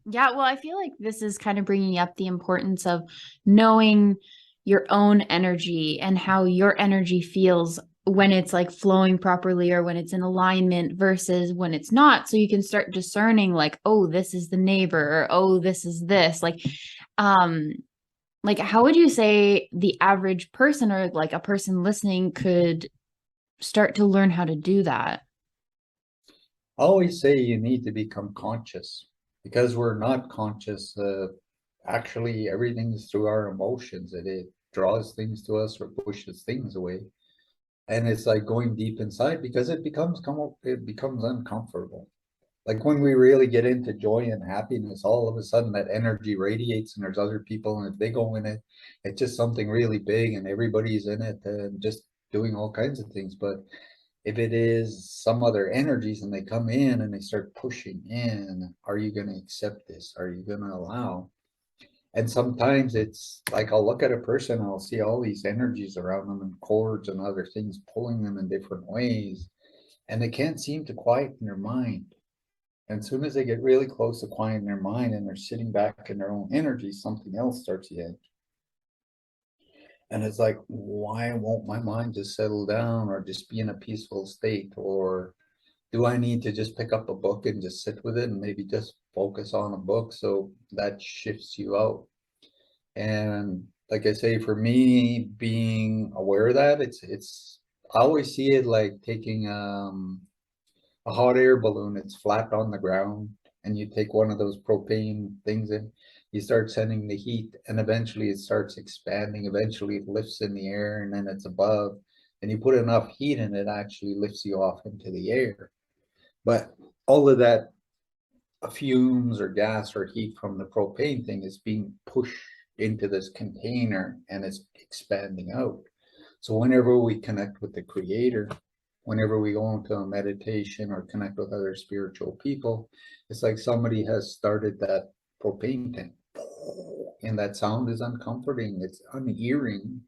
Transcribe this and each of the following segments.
Yeah, well, I feel like this is kind of bringing up the importance of knowing your own energy and how your energy feels when it's like flowing properly or when it's in alignment versus when it's not. So you can start discerning like, oh, this is the neighbor or oh, this is this. Um, like how would you say the average person or like a person listening could start to learn how to do that? I always say you need to become conscious because we're not conscious. Actually, everything's through our emotions and it draws things to us or pushes things away. And it's like going deep inside because it becomes uncomfortable. Like when we really get into joy and happiness, all of a sudden that energy radiates and there's other people and if they go in it, it's just something really big and everybody's in it and just doing all kinds of things. But if it is some other energies and they come in and they start pushing in, are you going to accept this? Are you going to allow? And sometimes it's like I'll look at a person and I'll see all these energies around them and cords and other things pulling them in different ways, and they can't seem to quieten their mind. And as soon as they get really close to quieting their mind and they're sitting back in their own energy, something else starts to hit. And it's like, why won't my mind just settle down or just be in a peaceful state? Or do I need to just pick up a book and just sit with it and maybe just focus on a book? So that shifts you out. And like I say, for me, being aware of that, I always see it like taking a hot air balloon. It's flat on the ground, and you take one of those propane things and you start sending the heat, and eventually it starts expanding. Eventually, it lifts in the air, and then it's above. And you put enough heat in it, actually lifts you off into the air. But all of that fumes or gas or heat from the propane thing is being pushed into this container and it's expanding out. So whenever we connect with the creator, whenever we go into a meditation or connect with other spiritual people, it's like somebody has started that propane tank. And that sound is uncomforting, it's unearing,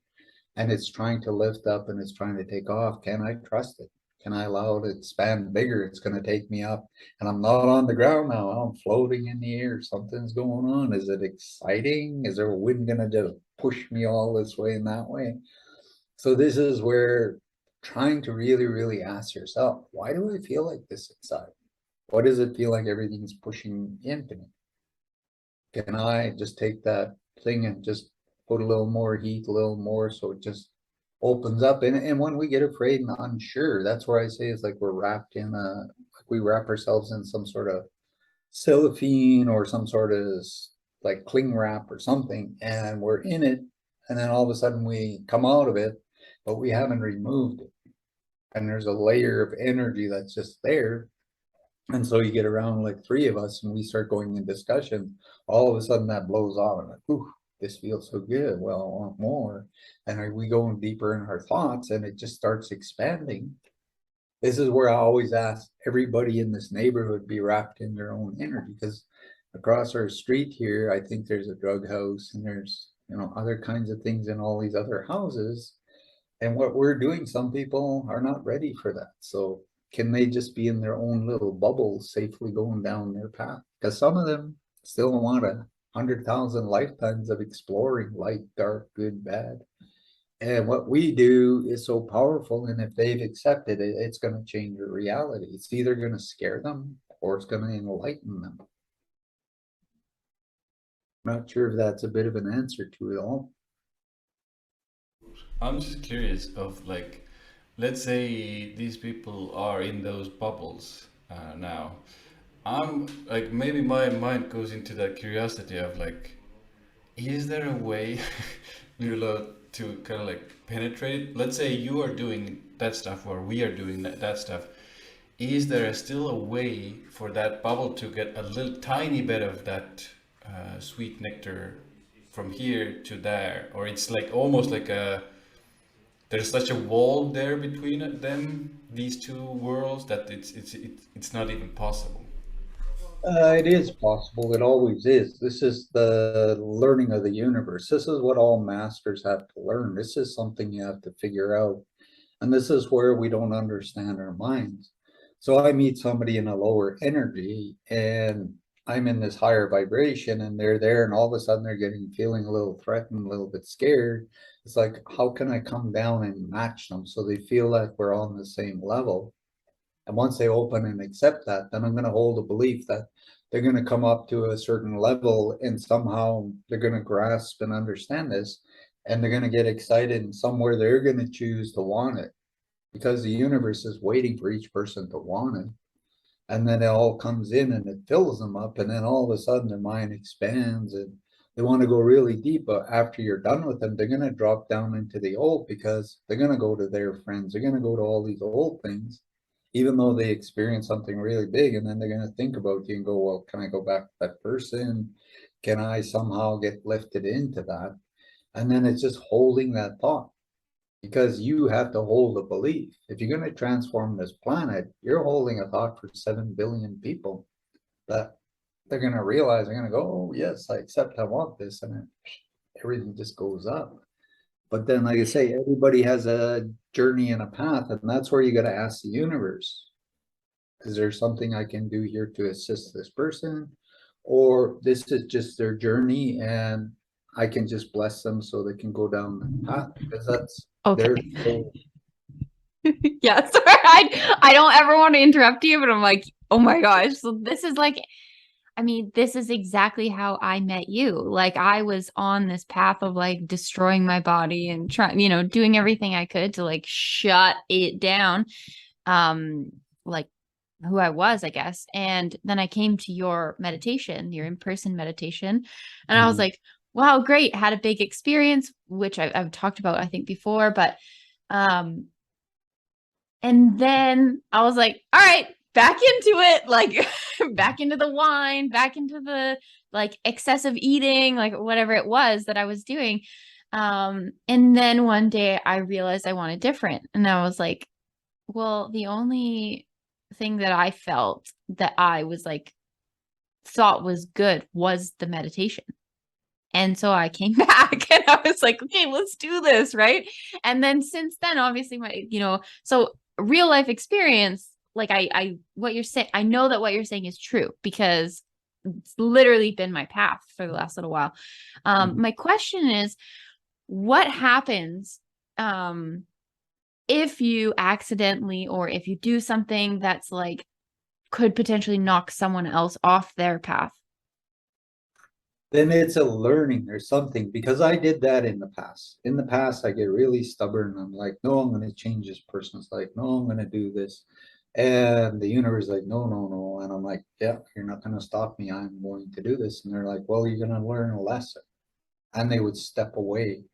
and it's trying to lift up and it's trying to take off. Can I trust it? Can I allow it to expand bigger? It's going to take me up, and I'm not on the ground now. I'm floating in the air. Something's going on. Is it exciting? Is there a wind going to just push me all this way and that way? So this is where trying to really, really ask yourself, why do I feel like this inside? What does it feel like everything's pushing into me? Can I just take that thing and just put a little more heat, a little more, so it just opens up? And when we get afraid and unsure, that's where I say it's like we're wrapped in like we wrap ourselves in some sort of cellophane or some sort of like cling wrap or something, and we're in it, and then all of a sudden we come out of it, but we haven't removed it. And there's a layer of energy that's just there, and so you get around like three of us and we start going in discussion. All of a sudden that blows off and like, ooh, this feels so good. Well, I want more. And we go deeper in our thoughts and it just starts expanding. This is where I always ask everybody in this neighborhood be wrapped in their own energy, because across our street here, I think there's a drug house and there's, other kinds of things in all these other houses. And what we're doing, some people are not ready for that. So can they just be in their own little bubble, safely going down their path? Because some of them still want 100,000 lifetimes of exploring light, dark, good, bad. And what we do is so powerful. And if they've accepted it, it's going to change their reality. It's either going to scare them or it's going to enlighten them. Not sure if that's a bit of an answer to it all. I'm just curious of like, let's say these people are in those bubbles now. I'm like, maybe my mind goes into that curiosity of like, is there a way, Nuala, to kind of like penetrate? Let's say you are doing that stuff or we are doing that stuff. Is there still a way for that bubble to get a little tiny bit of that sweet nectar from here to there? Or it's like almost like there's such a wall there between them, these two worlds, that it's not even possible. It is possible. It always is. This is the learning of the universe. This is what all masters have to learn. This is something you have to figure out. And this is where we don't understand our minds. So I meet somebody in a lower energy and I'm in this higher vibration and they're there, and all of a sudden they're feeling a little threatened, a little bit scared. It's like, how can I come down and match them so they feel like we're on the same level? And once they open and accept that, then I'm going to hold a belief that they're going to come up to a certain level and somehow they're going to grasp and understand this, and they're going to get excited, and somewhere they're going to choose to want it, because the universe is waiting for each person to want it. And then it all comes in and it fills them up, and then all of a sudden their mind expands and they want to go really deep. But after you're done with them, they're going to drop down into the old, because they're going to go to their friends, they're going to go to all these old things, even though they experience something really big. And then they're going to think about you and go, well, can I go back to that person? Can I somehow get lifted into that? And then it's just holding that thought, because you have to hold a belief. If you're going to transform this planet, you're holding a thought for 7 billion people that they're going to realize, they're going to go, oh yes, I accept, I want this, and then everything just goes up. But then, like I say, everybody has a journey and a path, and that's where you got to ask the universe, is there something I can do here to assist this person? Or this is just their journey and I can just bless them so they can go down the path, because that's their soul. Yeah, sorry, I don't ever want to interrupt you, but I'm like, oh my gosh. So this is like, I mean, this is exactly how I met you. Like, I was on this path of like destroying my body and trying, doing everything I could to like shut it down. Like who I was, I guess. And then I came to your meditation, your in-person meditation, and I was like, wow, great. Had a big experience, which I've talked about, I think, before, but and then I was like, all right, back into it, like back into the wine, back into the like excessive eating, like whatever it was that I was doing. And then one day I realized I wanted different. And I was like, well, the only thing that I felt that I was like, thought was good was the meditation. And so I came back and I was like, okay, let's do this. Right. And then since then, obviously so real life experience, like what you're saying, I know that what you're saying is true, because it's literally been my path for the last little while. My question is, what happens, if you accidentally, or if you do something that's like, could potentially knock someone else off their path? Then it's a learning or something, because I did that in the past. In the past, I get really stubborn. I'm like, no, I'm going to change this person. It's like, no, I'm going to do this. And the universe is like, no, no, no. And I'm like, yeah, you're not going to stop me. I'm going to do this. And they're like, well, you're going to learn a lesson. And they would step away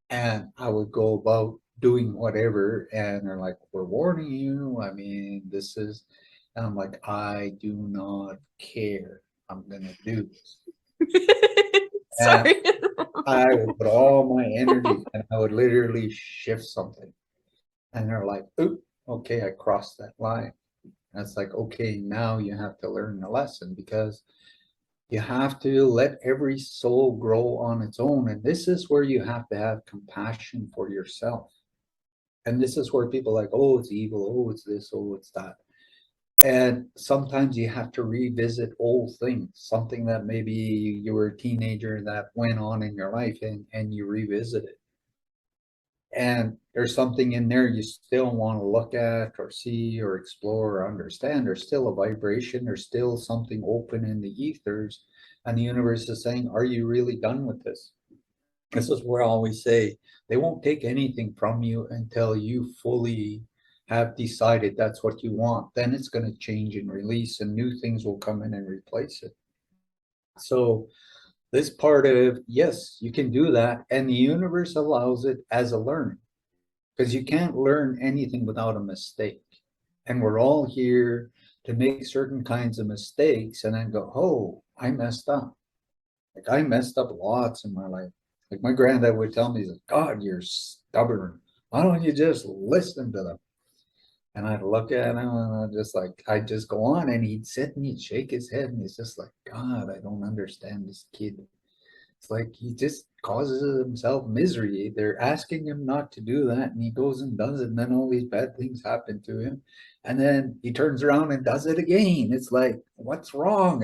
and I would go about doing whatever. And they're like, we're warning you. I mean, this is, and I'm like, I do not care. I'm going to do this. Sorry. I would put all my energy and I would literally shift something. And they're like, oop, okay, I crossed that line. And it's like, okay, now you have to learn the lesson, because you have to let every soul grow on its own. And this is where you have to have compassion for yourself. And this is where people are like, oh, it's evil, oh, it's this, oh, it's that. And sometimes you have to revisit old things, something that maybe you were a teenager that went on in your life, and you revisit it. And there's something in there you still want to look at or see or explore or understand. There's still a vibration, there's still something open in the ethers. And the universe is saying, are you really done with this? This is where I always say, they won't take anything from you until you fully have decided that's what you want. Then it's going to change and release, and new things will come in and replace it. So this part of, yes, you can do that, and the universe allows it as a learning, because you can't learn anything without a mistake. And we're all here to make certain kinds of mistakes and then go, oh, I messed up. Like, I messed up lots in my life. Like, my granddad would tell me, God, you're stubborn. Why don't you just listen to them? And I'd look at him and I'd just go on, and he'd sit and he'd shake his head, and he's just like, God, I don't understand this kid. It's like he just causes himself misery. They're asking him not to do that, and he goes and does it, and then all these bad things happen to him. And then he turns around and does it again. It's like, what's wrong?